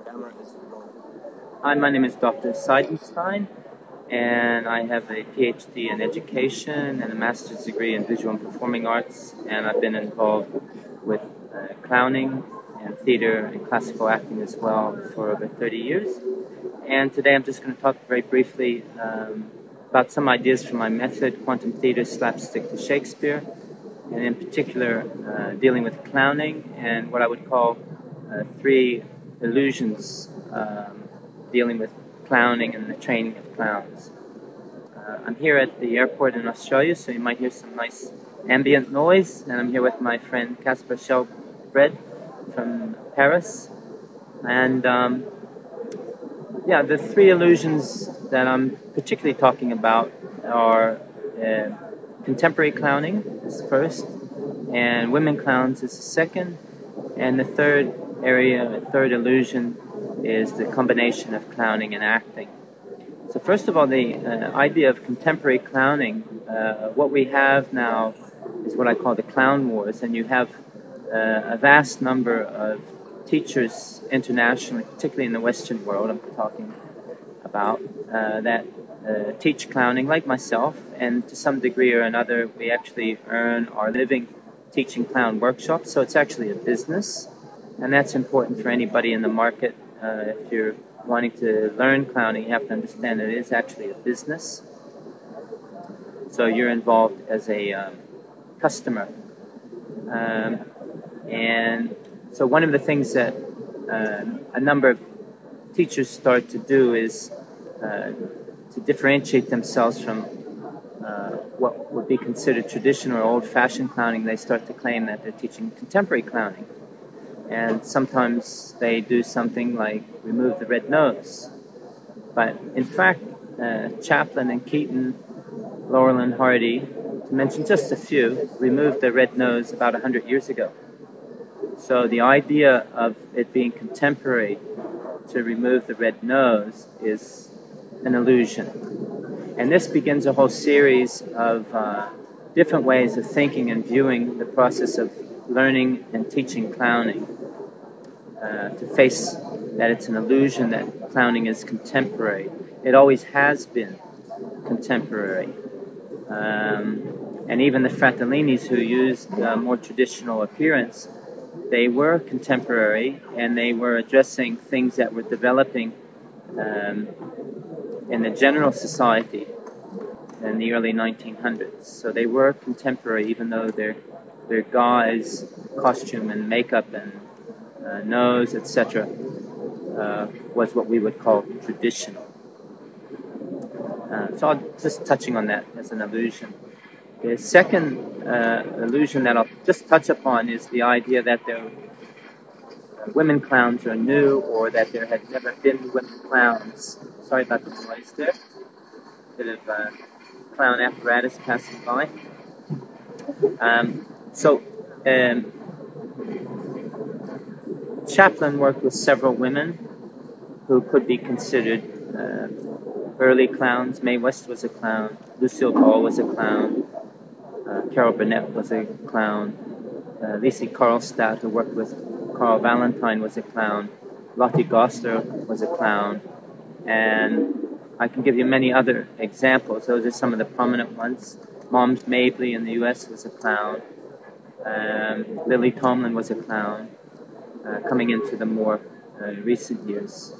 camera is rolling. Hi, my name is Dr. Seidenstein, and I have a PhD in education and a master's degree in visual and performing arts, and I've been involved with clowning and theater and classical acting as well for over 30 years. And today I'm just going to talk very briefly about some ideas from my method, quantum theater, slapstick to Shakespeare, and in particular dealing with clowning and what I would call three illusions dealing with clowning and the training of clowns. I'm here at the airport in Australia, so you might hear some nice ambient noise, and I'm here with my friend Caspar Schjelbred from Paris. And the three illusions that I'm particularly talking about are contemporary clowning is the first, and women clowns is the second, and the third illusion is the combination of clowning and acting. So first of all, the idea of contemporary clowning, what we have now is what I call the clown wars, and you have a vast number of teachers internationally, particularly in the Western world I'm talking about, that teach clowning like myself, and to some degree or another we actually earn our living teaching clown workshops, so it's actually a business, and that's important for anybody in the market. If you're wanting to learn clowning, you have to understand that it is actually a business. So you're involved as a customer. And so one of the things that a number of teachers start to do is to differentiate themselves from what would be considered traditional or old-fashioned clowning. They start to claim that they're teaching contemporary clowning. And sometimes they do something like remove the red nose. But in fact, Chaplin and Keaton, Laurel and Hardy, to mention just a few, removed the red nose about 100 years ago. So the idea of it being contemporary to remove the red nose is an illusion. And this begins a whole series of different ways of thinking and viewing the process of learning and teaching clowning, to face that it's an illusion that clowning is contemporary. It always has been contemporary. And even the Fratellinis, who used more traditional appearance, they were contemporary, and they were addressing things that were developing in the general society in the early 1900s. So they were contemporary, even though their guise, costume and makeup and nose, etc., was what we would call traditional. So I'm just touching on that as an illusion. The second illusion that I'll just touch upon is the idea that women clowns are new, or that there had never been women clowns. Sorry about the noise there. Bit of clown apparatus passing by. Chaplin worked with several women who could be considered early clowns. Mae West was a clown. Lucille Ball was a clown. Carol Burnett was a clown. Lisi Karlstad, who worked with Carl Valentine, was a clown. Lottie Gosler was a clown. And I can give you many other examples. Those are some of the prominent ones. Moms Mabley in the U.S. was a clown. Lily Tomlin was a clown. Coming into the more recent years.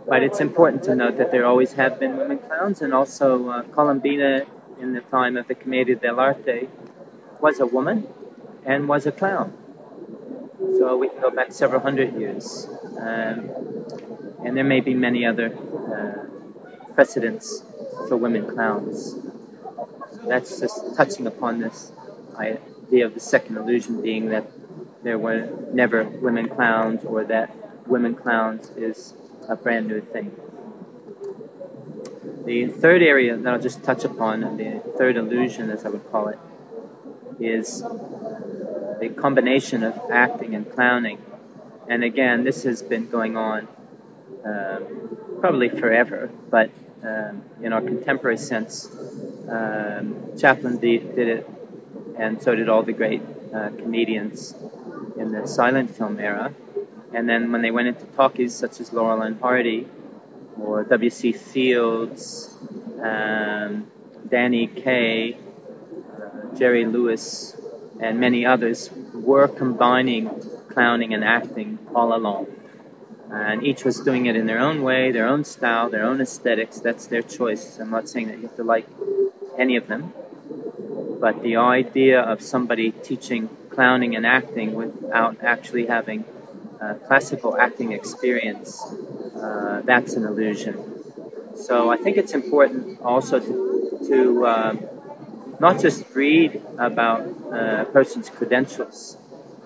But it's important to note that there always have been women clowns, and also Colombina in the time of the Commedia dell'arte was a woman and was a clown. So we can go back several hundred years. And there may be many other precedents for women clowns. That's just touching upon this idea of the second illusion being that there were never women clowns, or that women clowns is a brand new thing. The third area that I'll just touch upon, and the third illusion, as I would call it, is the combination of acting and clowning. And again, this has been going on probably forever, but in our contemporary sense, Chaplin did it, and so did all the great comedians in the silent film era. And then when they went into talkies such as Laurel and Hardy or W.C. Fields, Danny Kaye, Jerry Lewis, and many others were combining clowning and acting all along. And each was doing it in their own way, their own style, their own aesthetics. That's their choice. I'm not saying that you have to like any of them. But the idea of somebody teaching clowning and acting without actually having classical acting experience, that's an illusion. So I think it's important also to not just read about a person's credentials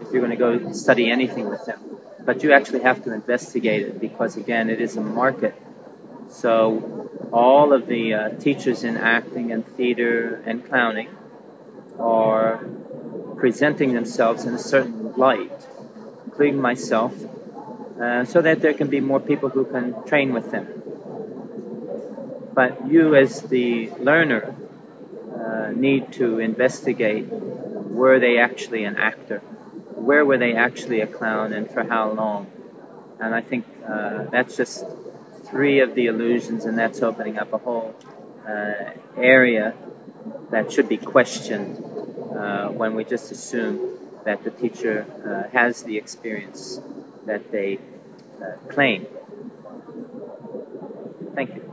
if you're going to go study anything with them, but you actually have to investigate it because, again, it is a market. So all of the teachers in acting and theater and clowning are presenting themselves in a certain light, including myself, so that there can be more people who can train with them. But you as the learner need to investigate, were they actually an actor? Where were they actually a clown and for how long? And I think that's just 3 of the illusions, and that's opening up a whole area that should be questioned when we just assume that the teacher has the experience that they claim. Thank you.